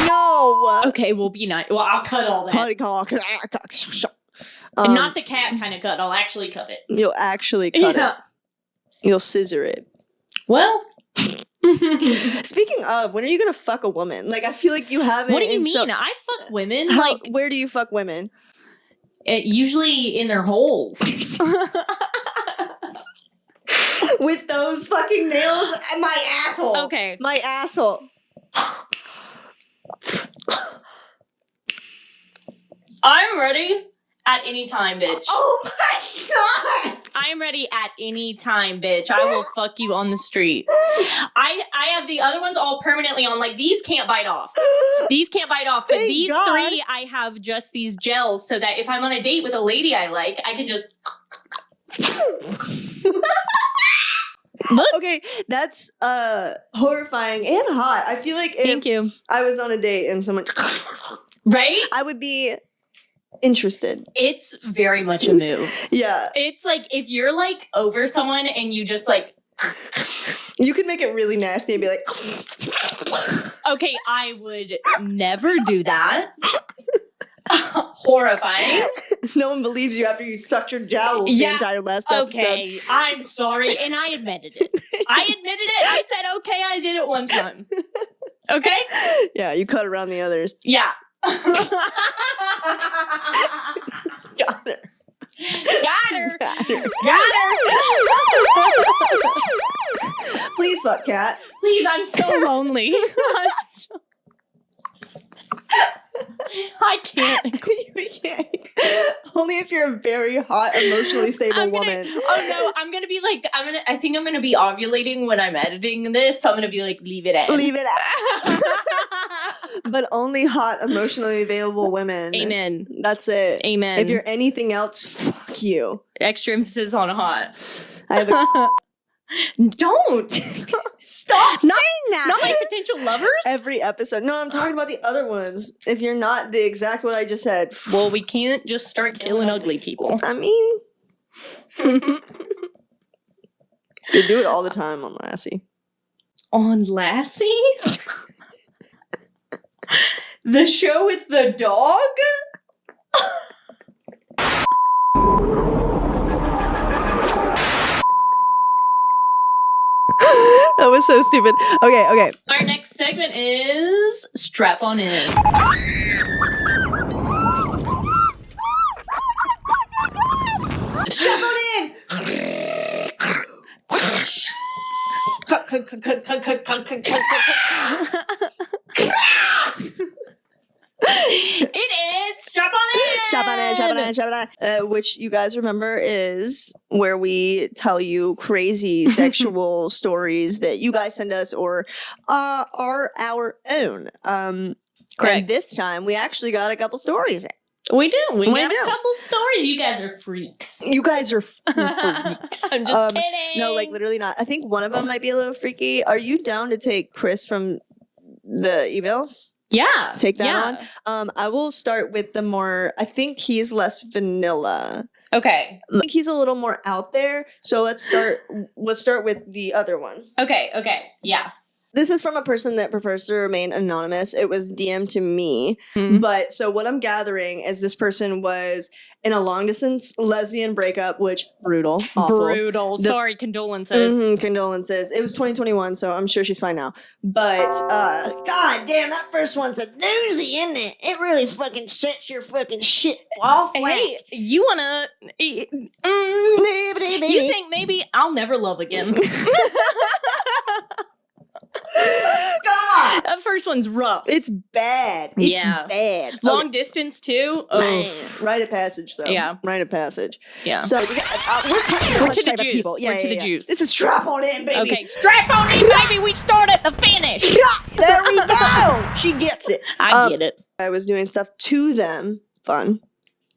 No. Okay, we'll be nice. Well, I'll cut all that. And not the cat kind of cut. I'll actually cut it. You'll actually cut Yeah. it. You'll scissor it. Well. Speaking of, when are you gonna fuck a woman? Like, I feel like you haven't. What do you in mean? I fuck women. How- Like, where do you fuck women? usually in their holes. With those fucking nails and my asshole. Okay. My asshole. I'm ready at any time, bitch. Oh my god! I'm ready at any time, bitch. I will fuck you on the street. I have the other ones all permanently on. Like, these can't bite off. These can't bite off. But Thank these God. three, I have just these gels so that if I'm on a date with a lady I like, I can just... Look. Okay, that's horrifying and hot. I feel like if Thank you. I was on a date and someone Right? I would be interested. It's very much a move. Yeah. It's like if you're like over someone and you just like... You could make it really nasty and be like Okay, I would never do that. Horrifying. No one believes you after you sucked your jowls the entire last episode. Okay, I'm sorry, and I admitted it. I said, okay, I did it one time. Okay? Yeah, you cut around the others. Yeah. Got her. Got her. Got her. Got her. Please fuck Cat. Please, I'm so lonely. I can't. You can't. Only if you're a very hot, emotionally stable woman. Oh no, I'm gonna be like, I think I'm gonna be ovulating when I'm editing this, so I'm gonna be like, leave it at. Leave it out. But only hot, emotionally available women. Amen. That's it. Amen. If you're anything else, fuck you. Extra emphasis on hot. I have a Don't stop saying that. Not my potential lovers. Every episode. No, I'm talking about the other ones. If you're not the exact what I just said. Well, we can't just start killing ugly people. I mean, they do it all the time on Lassie. On Lassie? The show with the dog? That was so stupid. Okay. Our next segment is Strap On In. Strap on It is strap on in, which you guys remember is where we tell you crazy sexual stories that you guys send us or are our own. Correct. And this time we actually got a couple stories. We do. We got a couple stories. You guys are freaks. You guys are freaks. I'm just kidding. No, like literally not. I think one of them might be a little freaky. Are you down to take Chris from the emails? Yeah. Take that on. I will start with the more, I think he's less vanilla. Okay. I think he's a little more out there. So let's start with the other one. Okay. Yeah. This is from a person that prefers to remain anonymous. It was DM'd to me. Mm-hmm. But so what I'm gathering is this person was in a long distance lesbian breakup, which brutal. Awful. Brutal. Sorry, condolences. Condolences. It was 2021, so I'm sure she's fine now. But god damn, that first one's a doozy, isn't it? It really fucking sets your fucking shit off. Hey, you wanna you think maybe I'll never love again? God, that first one's rough. It's bad. It's bad. Long distance too. Man. Rite of passage though. Yeah, rite of passage. Yeah. So we're to the juice. We're to the juice. This is strap on in, baby. Okay, strap on in, baby. We start at the finish. There we go. She gets it. I get it. I was doing stuff to them. Fun.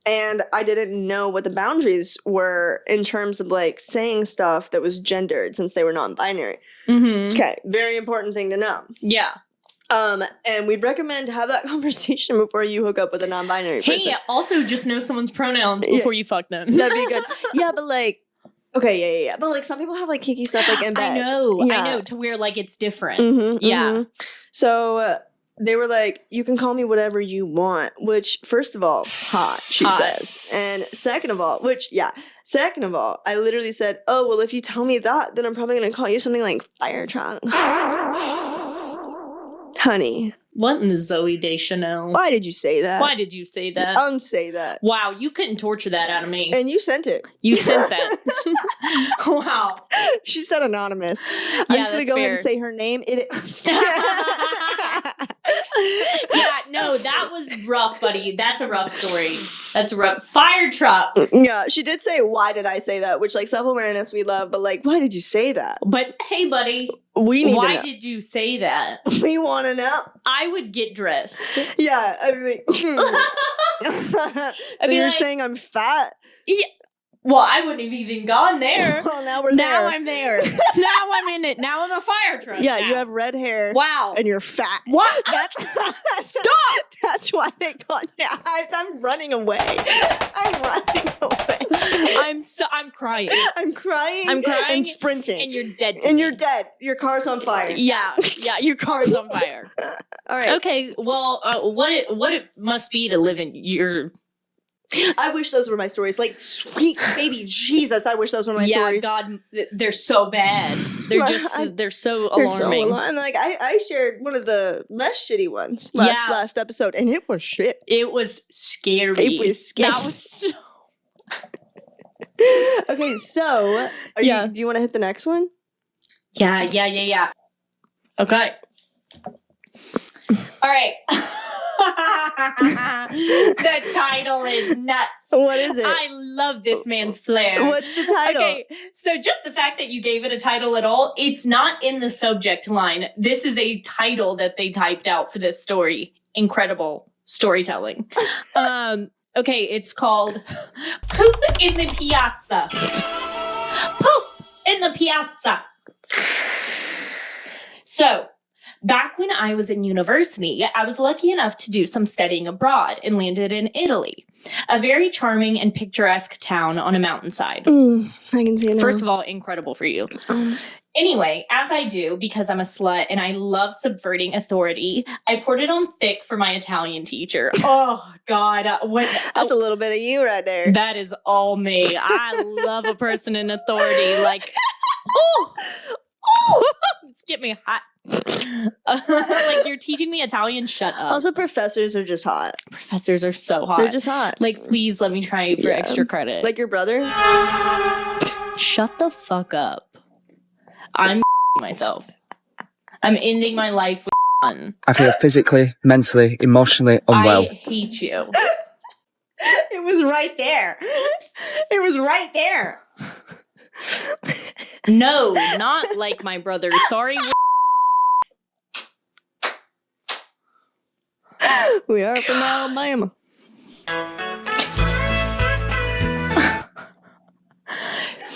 And I didn't know what the boundaries were in terms of like saying stuff that was gendered since they were non-binary. Mm-hmm. Okay, very important thing to know. Yeah. And we'd recommend to have that conversation before you hook up with a non-binary person. Hey, also just know someone's pronouns before you fuck them. That'd be good. Yeah, but like, okay, yeah. But like some people have like kinky stuff like in bed. I know, to where like it's different. Yeah. So they were like, you can call me whatever you want, which first of all, hot, she says. And second of all, I literally said, oh, well, if you tell me that, then I'm probably going to call you something like fire trunk. Honey. What in the Zoe Deschanel? Why did you say that? Why did you say that? Say that. Wow, you couldn't torture that out of me. And you sent it. You sent that. Wow. She said anonymous. I'm just going to go ahead and say her name. Yeah, no, that was rough, buddy. That's a rough story. That's a rough. Fire truck. Yeah, she did say, why did I say that? Which, like, self-awareness we love, but, like, why did you say that? But, hey, buddy. We need why to know. Did you say that? We want to know. I would get dressed. Yeah, I mean, so you're saying I'm fat? Yeah. Well, I wouldn't have even gone there. Well, now we're there. Now I'm there. Now I'm in it. Now I'm a fire truck. Yeah, you have red hair. Wow. And you're fat. What? Stop! That's why they call me. I'm running away. I'm running away. I'm crying. I'm crying. And sprinting. And you're dead. And you're dead. Your car's on fire. Yeah. Your car's on fire. All right. Okay. Well, what it must be to live in your. I wish those were my stories. Like, sweet baby Jesus, I wish those were my stories. Yeah, God, they're so bad. They're they're so alarming. Like, I shared one of the less shitty ones last episode, and it was shit. It was scary. It was scary. That was so... Okay, so, do you want to hit the next one? Yeah. Okay. All right. The title is nuts. What is it? I love this man's flair. What's the title? Okay, so just the fact that you gave it a title at all, it's not in the subject line. This is a title that they typed out for this story. Incredible storytelling. Okay, it's called Poop in the Piazza. Poop in the Piazza. So, back when I was in university, I was lucky enough to do some studying abroad and landed in Italy, a very charming and picturesque town on a mountainside. I can see it now. First of all, incredible for you. Anyway, as I do, because I'm a slut and I love subverting authority, I poured it on thick for my Italian teacher. Oh, God. That's a little bit of you right there. That is all me. I love a person in authority. Like, it's get me hot. Like, you're teaching me Italian, shut up. Also, professors are just hot. Professors are so hot. They're just hot. Like, please let me try for extra credit. Like your brother? Shut the fuck up. I'm myself. I'm ending my life with fun. I feel physically, mentally, emotionally unwell. I hate you. It was right there. It was right there. No, not like my brother. Sorry. We are from Alabama.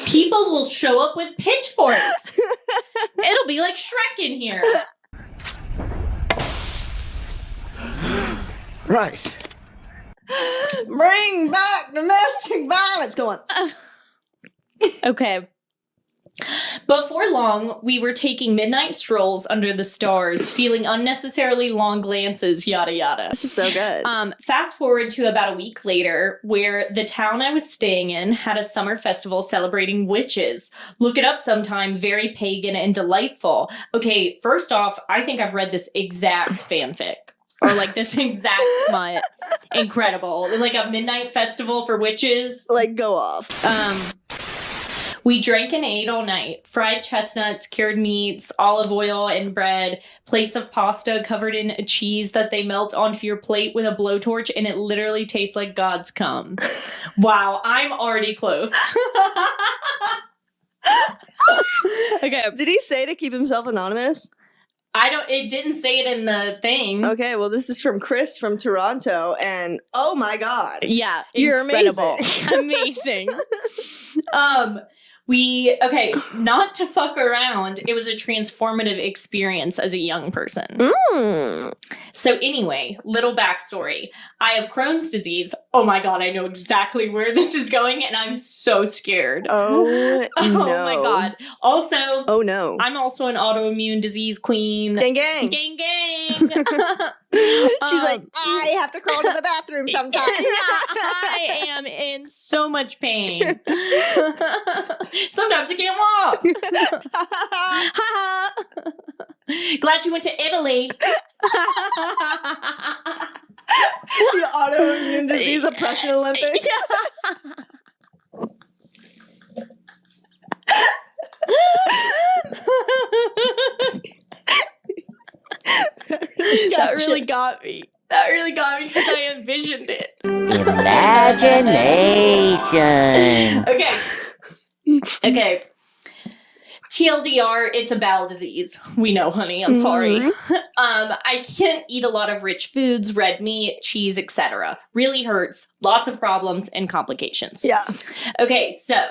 People will show up with pitchforks. It'll be like Shrek in here. Right. Bring back domestic violence. Go on. Okay. Before long, we were taking midnight strolls under the stars, stealing unnecessarily long glances, yada yada. This is so good. Fast forward to about a week later, where the town I was staying in had a summer festival celebrating witches. Look it up sometime. Very pagan and delightful. Okay, first off, I think I've read this exact fanfic. Or like this exact smut. Incredible. Like a midnight festival for witches. Like, go off. We drank and ate all night. Fried chestnuts, cured meats, olive oil and bread, plates of pasta covered in a cheese that they melt onto your plate with a blowtorch, and it literally tastes like God's cum. Wow, I'm already close. Okay. Did he say to keep himself anonymous? It didn't say it in the thing. Okay, well, this is from Chris from Toronto, and oh my God. Yeah, you're incredible. amazing. Amazing. Not to fuck around, it was a transformative experience as a young person. So anyway, little backstory. I have Crohn's disease. Oh my God, I know exactly where this is going, and I'm so scared. Oh, oh no. my God. Also, oh no. I'm also an autoimmune disease queen. Gang, gang. Gang, gang. She's like, I have to crawl to the bathroom sometimes. I am in so much pain. Sometimes I can't walk. Glad you went to Italy. The autoimmune disease oppression Olympics. That really got me. That really got me because I envisioned it. Imagination. Okay. TLDR, it's a bowel disease. We know, honey. I'm sorry. I can't eat a lot of rich foods, red meat, cheese, etc. Really hurts. Lots of problems and complications. Yeah. Okay, so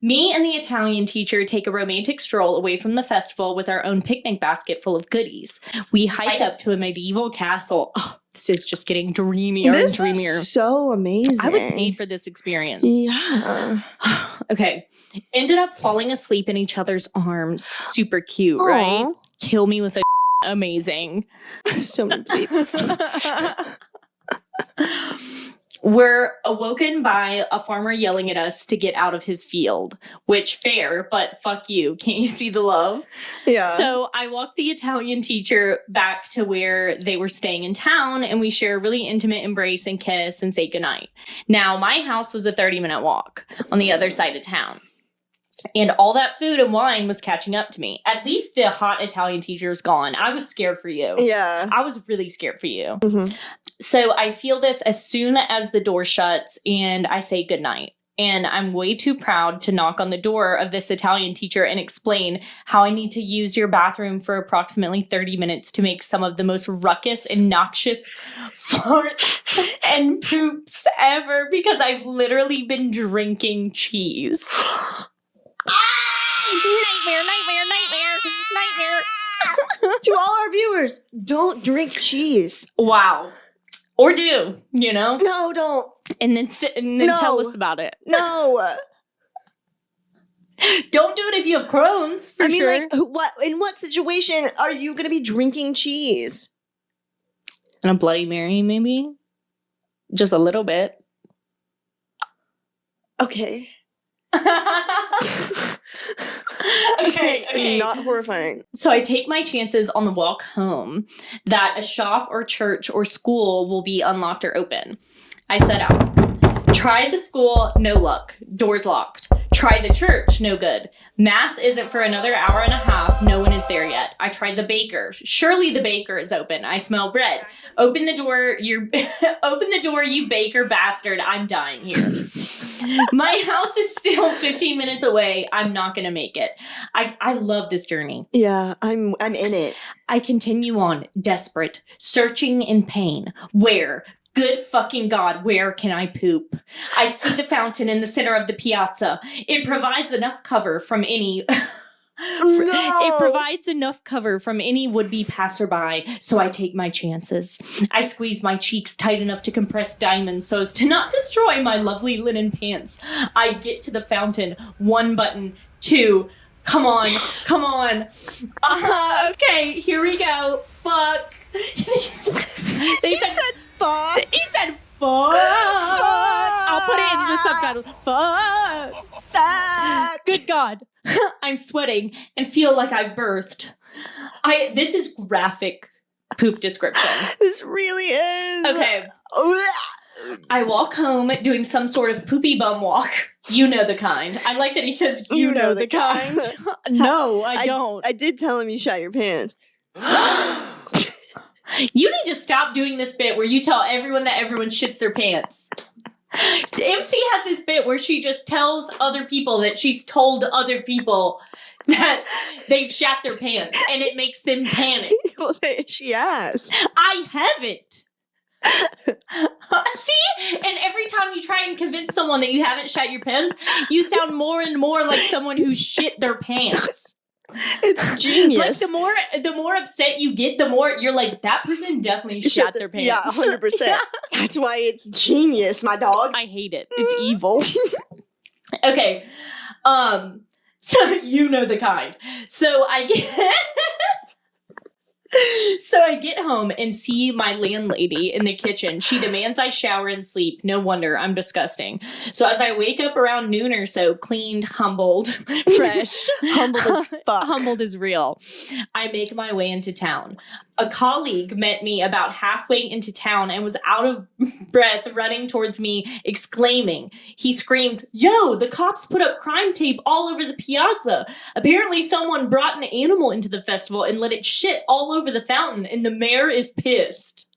me and the Italian teacher take a romantic stroll away from the festival with our own picnic basket full of goodies. We hike up to a medieval castle. Oh, this is just getting dreamier and dreamier. Is so amazing. I would pay for this experience. Yeah. Okay. Ended up falling asleep in each other's arms. Super cute, right? Kill me with a amazing. So many beeps. We're awoken by a farmer yelling at us to get out of his field, which fair, but fuck you. Can't you see the love? Yeah. So I walked the Italian teacher back to where they were staying in town, and we share a really intimate embrace and kiss and say goodnight. Now, my house was a 30-minute walk on the other side of town. And all that food and wine was catching up to me. At least the hot Italian teacher is gone. I was scared for you. Yeah. I was really scared for you. Mm-hmm. So I feel this as soon as the door shuts and I say goodnight. And I'm way too proud to knock on the door of this Italian teacher and explain how I need to use your bathroom for approximately 30 minutes to make some of the most ruckus and noxious farts and poops ever because I've literally been drinking cheese. Nightmare. To all our viewers, don't drink cheese. Wow. Or do, you know? No, don't. And then tell us about it. No. Don't do it if you have Crohn's, for sure. Like, what? In what situation are you going to be drinking cheese? And a Bloody Mary, maybe? Just a little bit. Okay. Okay. Not horrifying. So I take my chances on the walk home that a shop or church or school will be unlocked or open. I set out. Tried the school, no luck. Doors locked. Try the church, no good. Mass isn't for another hour and a half, no one is there yet. I tried the baker. Surely the baker is open. I smell bread. Open the door, you baker bastard. I'm dying here. My house is still 15 minutes away. I'm not gonna make it. I love this journey. Yeah, I'm in it. I continue on, desperate, searching in pain. Where? Good fucking God, where can I poop? I see the fountain in the center of the piazza. It provides enough cover from any... It provides enough cover from any would-be passerby, so I take my chances. I squeeze my cheeks tight enough to compress diamonds so as to not destroy my lovely linen pants. I get to the fountain. 1 button. 2. Come on. Okay, here we go. Fuck. He said fuck. He said fuck. I'll put it in the subtitle. Fuck. Good God. I'm sweating and feel like I've birthed. This is graphic poop description. This really is. Okay. I walk home doing some sort of poopy bum walk. You know the kind. I like that he says, you know the kind. No, I don't. I did tell him you shot your pants. You need to stop doing this bit where you tell everyone that everyone shits their pants. MC has this bit where she just tells other people that she's told other people that they've shat their pants, and it makes them panic. Well, she has. I haven't. See? And every time you try and convince someone that you haven't shat your pants, you sound more and more like someone who shit their pants. It's genius. Like the more upset you get, the more you're like, that person definitely shat their pants. Yeah, 100%. That's why it's genius, my dog. I hate it. It's evil. Okay. So you know the kind. So I get home and see my landlady in the kitchen. She demands I shower and sleep. No wonder, I'm disgusting. So as I wake up around noon or so, cleaned, humbled, fresh. Humbled as fuck. Humbled is real. I make my way into town. A colleague met me about halfway into town and was out of breath running towards me, exclaiming. He screams, "Yo, the cops put up crime tape all over the piazza. Apparently someone brought an animal into the festival and let it shit all over the fountain, and the mayor is pissed."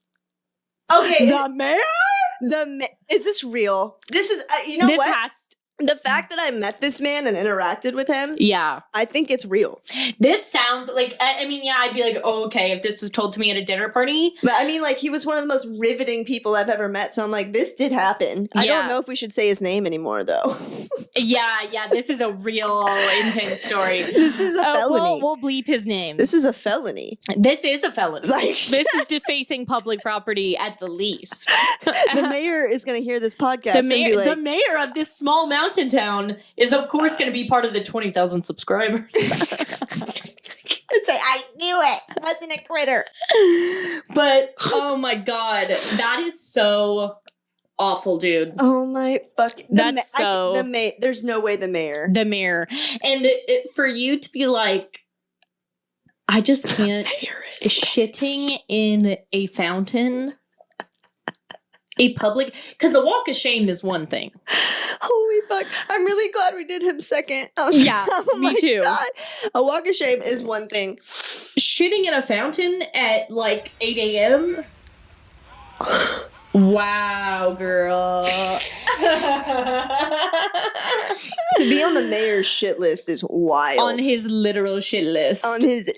Okay. The mayor? Is this real? This is, you know this what? The fact that I met this man and interacted with him, yeah, I think it's real. This sounds like, I mean, yeah, I'd be like, oh, okay, if this was told to me at a dinner party. But I mean, like, he was one of the most riveting people I've ever met, so I'm like, this did happen. I don't know if we should say his name anymore, though. Yeah, this is a real intense story. This is a felony. We'll bleep his name. This is a felony. This is a felony. Like, this is defacing public property at the least. The mayor is going to hear this podcast the mayor of this small mountain town is, of course, going to be part of the 20,000 subscribers. It's like, I knew it. It wasn't a critter. But, oh my God, that is so awful, dude. Oh my fucking... There's no way the mayor. The mayor. And for you to be like, I just can't... Shitting in a fountain... A public... Because a walk of shame is one thing. Holy fuck. I'm really glad we did him second. Yeah, me too. God. A walk of shame is one thing. Shitting in a fountain at like 8 a.m.? Wow, girl. To be on the mayor's shit list is wild. On his literal shit list. On his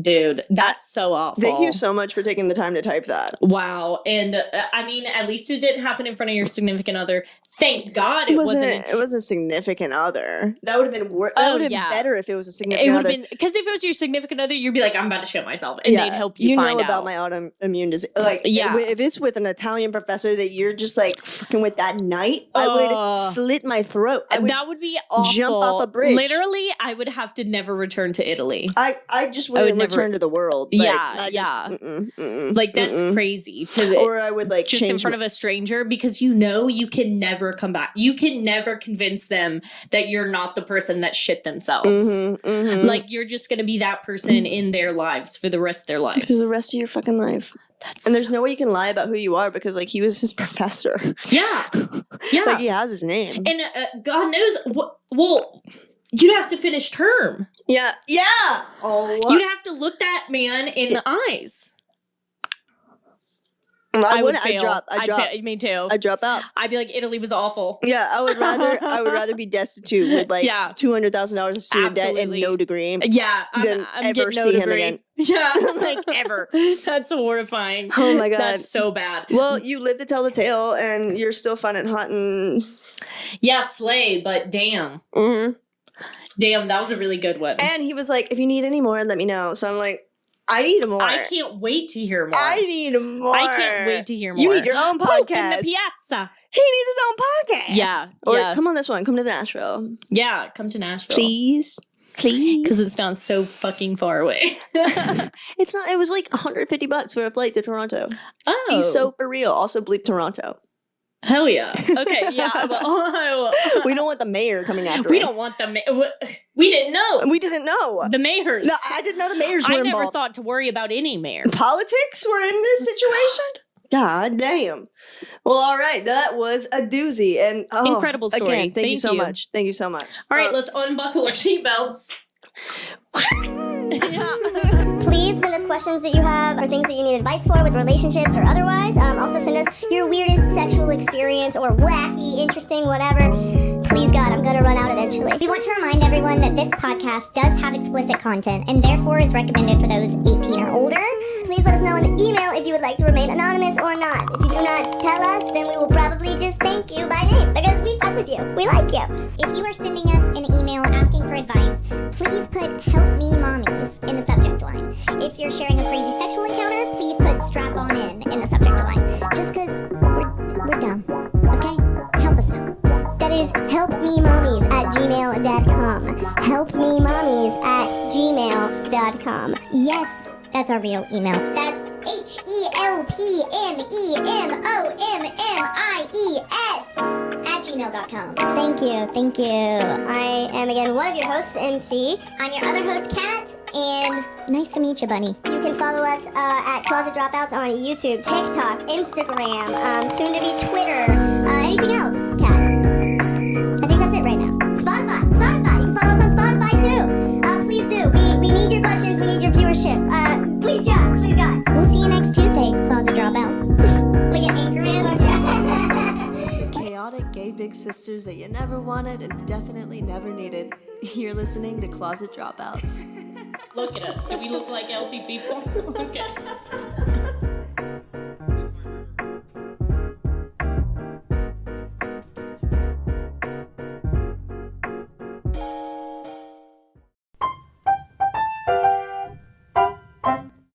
Dude, that's so awful. Thank you so much for taking the time to type that. Wow. And I mean, at least it didn't happen in front of your significant other. Thank God it wasn't. It was a significant other. That would have been that would have been better if it was a significant other. It would have been, because if it was your significant other, you'd be like, I'm about to shit myself. And they'd help you find out. You know about my autoimmune disease. Like, if it's with an Italian professor that you're just like fucking with that night, I would slit my throat. That would be awful. Jump off a bridge. Literally, I would have to never return to Italy. I just wouldn't return to the world. Like, that's crazy to, or I would like just in front of a stranger, because you can never come back. You can never convince them that you're not the person that shit themselves. Like, you're just going to be that person in their lives for the rest of their life. For the rest of your fucking life. And there's no way you can lie about who you are, because like he was his professor. Yeah. Like he has his name. And God knows well, you'd have to finish term. Yeah. Oh, you'd have to look that man in the eyes. I would fail. I'd drop. Me too. I'd drop out. I'd be like, Italy was awful. Yeah, I would rather be destitute with like $200,000 in student debt and no degree. Yeah, than I'm ever see him degree. again. Yeah, like ever. That's horrifying. Oh my God, that's so bad. Well, you live to tell the tale, and you're still fun and hot and slay. But damn, damn, that was a really good one. And he was like, "If you need any more, let me know." So I'm like, I need more. I can't wait to hear more. I need more. I can't wait to hear more. You need your own podcast. In the piazza. He needs his own podcast. Yeah. Or come on this one. Come to Nashville. Yeah, come to Nashville. Please. Because it's not so fucking far away. It's not. It was like $150 for a flight to Toronto. Oh. He's so for real. Also bleep Toronto. Hell yeah. Okay, yeah. Well, we don't want the mayor coming after We him. don't want the we didn't know. We didn't know. The mayors. No, I didn't know the mayors were I involved. never thought to worry about any mayor. Politics were in this situation? God damn. Well, all right. That was a doozy. And incredible story. Again, thank you so much. Thank you so much. All right, let's unbuckle our seatbelts. Please send us questions that you have or things that you need advice for with relationships or otherwise. Also send us your weirdest sexual experience or wacky, interesting, whatever. Please God, I'm gonna run out eventually. We want to remind everyone that this podcast does have explicit content and therefore is recommended for those 18 or older. Please let us know in the email if you would like to remain anonymous or not. If you do not tell us, then we will probably just thank you by name because we fuck with you. We like you. If you are sending us an email asking for advice, please put "Help Me Mommies" in the subject line. If you're sharing a crazy sexual encounter, please put "Strap on in" the subject line. Just because we're dumb. Okay? Help us out. That is helpmemommies@gmail.com. Helpmemommies@gmail.com. Yes, that's our real email. That's HELPMEMOMMIES @gmail.com. Thank you. I am again one of your hosts, MC. I'm your other host, Kat, and nice to meet you, Bunny. You can follow us at Closet Dropouts on YouTube, TikTok, Instagram, soon to be Twitter. Anything else, Kat? I think that's it right now. Spotify. You can follow us on Spotify too. Please do. We need your questions. We need your viewership. Please God. We'll see you next Tuesday, Closet Dropout. Like an Anchorman. The chaotic gay big sisters that you never wanted and definitely never needed. You're listening to Closet Dropouts. Look at us. Do we look like healthy people? Okay.